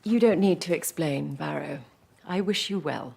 You don't need to explain, Barrow. I wish you well.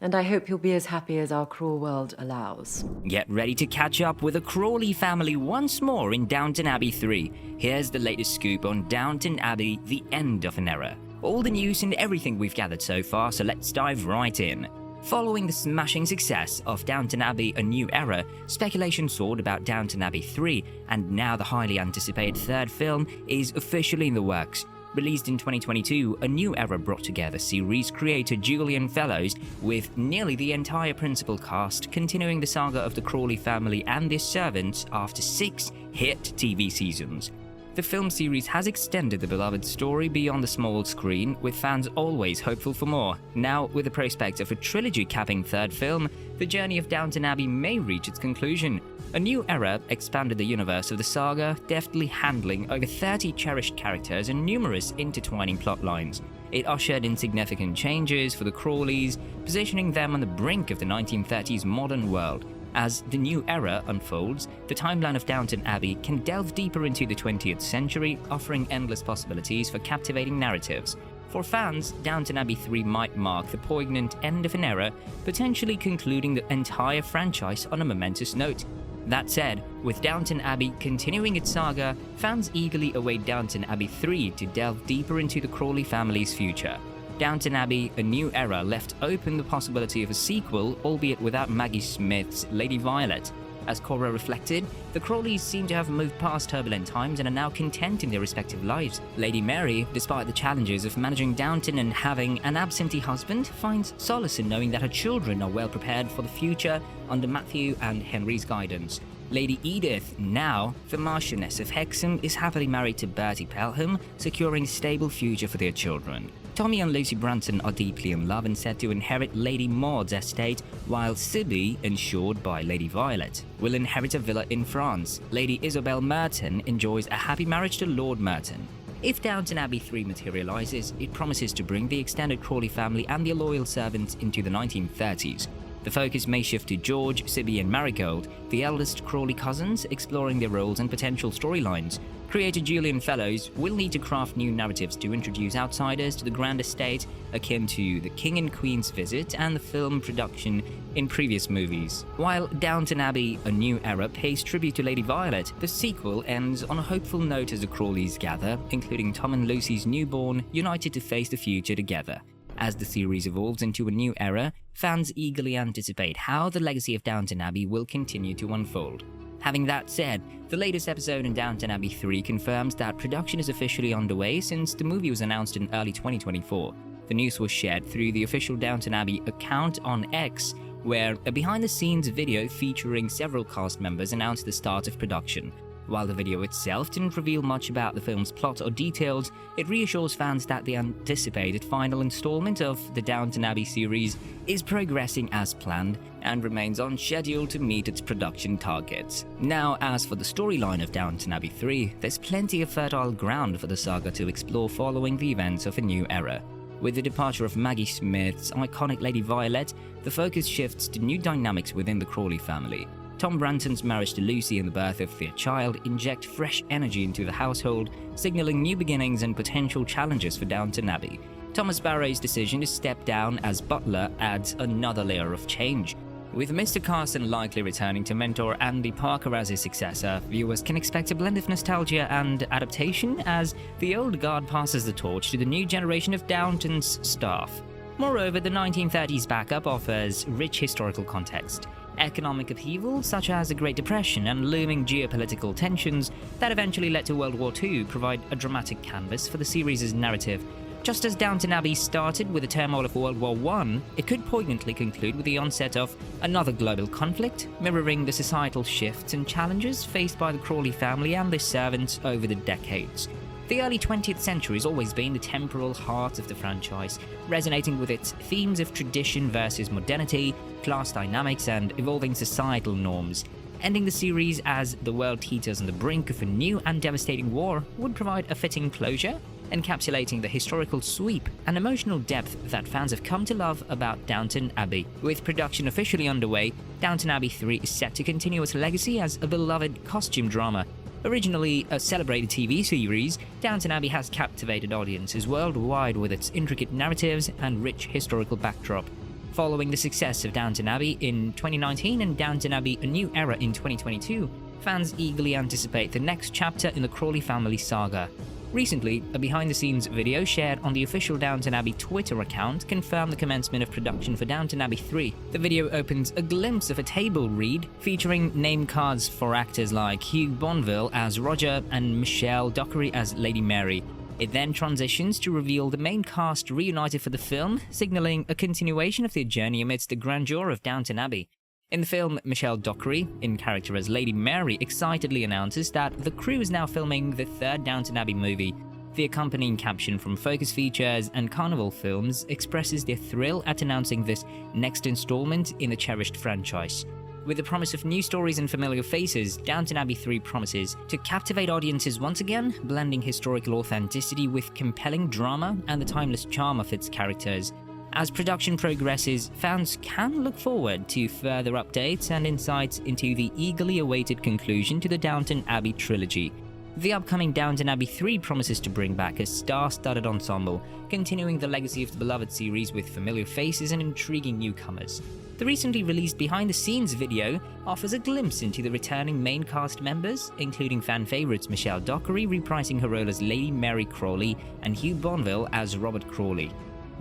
And I hope you'll be as happy as our cruel world allows. Get ready to catch up with the Crawley family once more in Downton Abbey 3. Here's the latest scoop on Downton Abbey, the end of an era. All the news and everything we've gathered so far, so let's dive right in. Following the smashing success of Downton Abbey A New Era, speculation soared about Downton Abbey 3, and now the highly anticipated third film is officially in the works. Released in 2022, A New Era brought together series creator Julian Fellowes with nearly the entire principal cast, continuing the saga of the Crawley family and their servants after 6 hit TV seasons. The film series has extended the beloved story beyond the small screen, with fans always hopeful for more. Now, with the prospect of a trilogy capping third film, the journey of Downton Abbey may reach its conclusion. A New Era expanded the universe of the saga, deftly handling over 30 cherished characters and numerous intertwining plot lines. It ushered in significant changes for the Crawleys, positioning them on the brink of the 1930s modern world. As the new era unfolds, the timeline of Downton Abbey can delve deeper into the 20th century, offering endless possibilities for captivating narratives. For fans, Downton Abbey 3 might mark the poignant end of an era, potentially concluding the entire franchise on a momentous note. That said, with Downton Abbey continuing its saga, fans eagerly await Downton Abbey 3 to delve deeper into the Crawley family's future. Downton Abbey A New Era left open the possibility of a sequel, albeit without Maggie Smith's Lady Violet. As Cora reflected, the Crawleys seem to have moved past turbulent times and are now content in their respective lives. Lady Mary, despite the challenges of managing Downton and having an absentee husband, finds solace in knowing that her children are well prepared for the future under Matthew and Henry's guidance. Lady Edith, now the Marchioness of Hexham, is happily married to Bertie Pelham, securing a stable future for their children. Tommy and Lucy Brunton are deeply in love and set to inherit Lady Maud's estate, while Sibby, ensured by Lady Violet, will inherit a villa in France. Lady Isabel Merton enjoys a happy marriage to Lord Merton. If Downton Abbey 3 materializes, it promises to bring the extended Crawley family and their loyal servants into the 1930s. The focus may shift to George, Sibby and Marigold, the eldest Crawley cousins, exploring their roles and potential storylines. Creator Julian Fellowes will need to craft new narratives to introduce outsiders to the grand estate, akin to the King and Queen's visit and the film production in previous movies. While Downton Abbey A New Era pays tribute to Lady Violet, the sequel ends on a hopeful note as the Crawleys gather, including Tom and Lucy's newborn, united to face the future together. As the series evolves into a new era, fans eagerly anticipate how the legacy of Downton Abbey will continue to unfold. Having that said, the latest episode in Downton Abbey 3 confirms that production is officially underway since the movie was announced in early 2024. The news was shared through the official Downton Abbey account on X, where a behind-the-scenes video featuring several cast members announced the start of production. While the video itself didn't reveal much about the film's plot or details, it reassures fans that the anticipated final installment of the Downton Abbey series is progressing as planned and remains on schedule to meet its production targets. Now, as for the storyline of Downton Abbey 3, there's plenty of fertile ground for the saga to explore following the events of A New Era. With the departure of Maggie Smith's iconic Lady Violet, the focus shifts to new dynamics within the Crawley family. Tom Brunton's marriage to Lucy and the birth of their child inject fresh energy into the household, signaling new beginnings and potential challenges for Downton Abbey. Thomas Barrow's decision to step down as butler adds another layer of change. With Mr. Carson likely returning to mentor Andy Parker as his successor, viewers can expect a blend of nostalgia and adaptation as the old guard passes the torch to the new generation of Downton's staff. Moreover, the 1930s backup offers rich historical context. Economic upheaval such as the Great Depression and looming geopolitical tensions that eventually led to World War II provide a dramatic canvas for the series' narrative. Just as Downton Abbey started with the turmoil of World War I, it could poignantly conclude with the onset of another global conflict, mirroring the societal shifts and challenges faced by the Crawley family and their servants over the decades. The early 20th century has always been the temporal heart of the franchise, resonating with its themes of tradition versus modernity, class dynamics, and evolving societal norms. Ending the series as the world teeters on the brink of a new and devastating war would provide a fitting closure, encapsulating the historical sweep and emotional depth that fans have come to love about Downton Abbey. With production officially underway, Downton Abbey 3 is set to continue its legacy as a beloved costume drama. Originally a celebrated TV series, Downton Abbey has captivated audiences worldwide with its intricate narratives and rich historical backdrop. Following the success of Downton Abbey in 2019 and Downton Abbey: A New Era in 2022, fans eagerly anticipate the next chapter in the Crawley family saga. Recently, a behind-the-scenes video shared on the official Downton Abbey Twitter account confirmed the commencement of production for Downton Abbey 3. The video opens a glimpse of a table read featuring name cards for actors like Hugh Bonneville as Roger and Michelle Dockery as Lady Mary. It then transitions to reveal the main cast reunited for the film, signaling a continuation of their journey amidst the grandeur of Downton Abbey. In the film, Michelle Dockery, in character as Lady Mary, excitedly announces that the crew is now filming the third Downton Abbey movie. The accompanying caption from Focus Features and Carnival Films expresses their thrill at announcing this next installment in the cherished franchise. With the promise of new stories and familiar faces, Downton Abbey 3 promises to captivate audiences once again, blending historical authenticity with compelling drama and the timeless charm of its characters. As production progresses, fans can look forward to further updates and insights into the eagerly awaited conclusion to the Downton Abbey trilogy. The upcoming Downton Abbey 3 promises to bring back a star-studded ensemble, continuing the legacy of the beloved series with familiar faces and intriguing newcomers. The recently released behind-the-scenes video offers a glimpse into the returning main cast members, including fan favourites Michelle Dockery reprising her role as Lady Mary Crawley and Hugh Bonneville as Robert Crawley.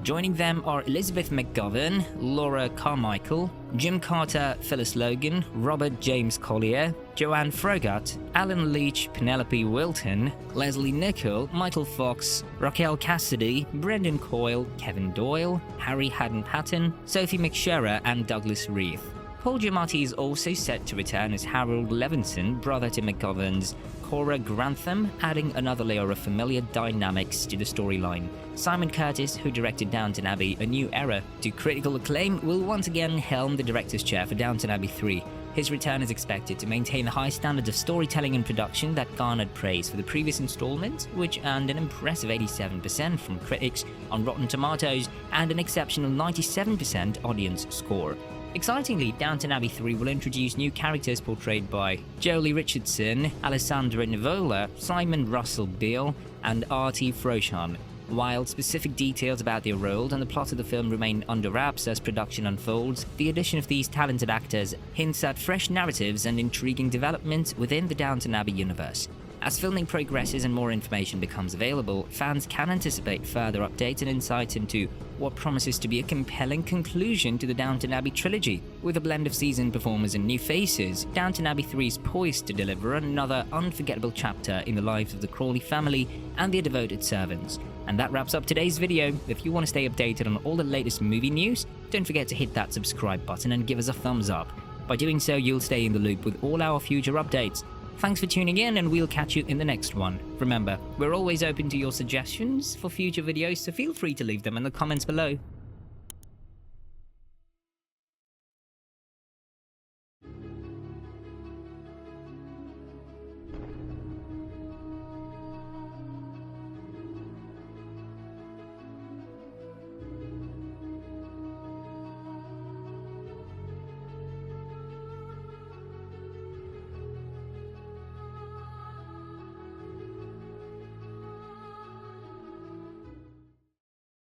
Joining them are Elizabeth McGovern, Laura Carmichael, Jim Carter, Phyllis Logan, Robert James Collier, Joanne Froggatt, Alan Leach, Penelope Wilton, Leslie Nichol, Michael Fox, Raquel Cassidy, Brendan Coyle, Kevin Doyle, Harry Haddon-Patton, Sophie McSherrer, and Douglas Reith. Paul Giamatti is also set to return as Harold Levinson, brother to McGovern's Cora Grantham, adding another layer of familiar dynamics to the storyline. Simon Curtis, who directed Downton Abbey: A New Era to critical acclaim, will once again helm the director's chair for Downton Abbey 3. His return is expected to maintain the high standards of storytelling and production that garnered praise for the previous installment, which earned an impressive 87% from critics on Rotten Tomatoes and an exceptional 97% audience score. Excitingly, Downton Abbey 3 will introduce new characters portrayed by Jolie Richardson, Alessandra Nivola, Simon Russell Beale, and R.T. Froshan. While specific details about their roles and the plot of the film remain under wraps as production unfolds, the addition of these talented actors hints at fresh narratives and intriguing developments within the Downton Abbey universe. As filming progresses and more information becomes available, fans can anticipate further updates and insights into what promises to be a compelling conclusion to the Downton Abbey trilogy. With a blend of seasoned performers and new faces, Downton Abbey 3 is poised to deliver another unforgettable chapter in the lives of the Crawley family and their devoted servants. And that wraps up today's video. If you want to stay updated on all the latest movie news, don't forget to hit that subscribe button and give us a thumbs up. By doing so, you'll stay in the loop with all our future updates. Thanks for tuning in, and we'll catch you in the next one. Remember, we're always open to your suggestions for future videos, so feel free to leave them in the comments below.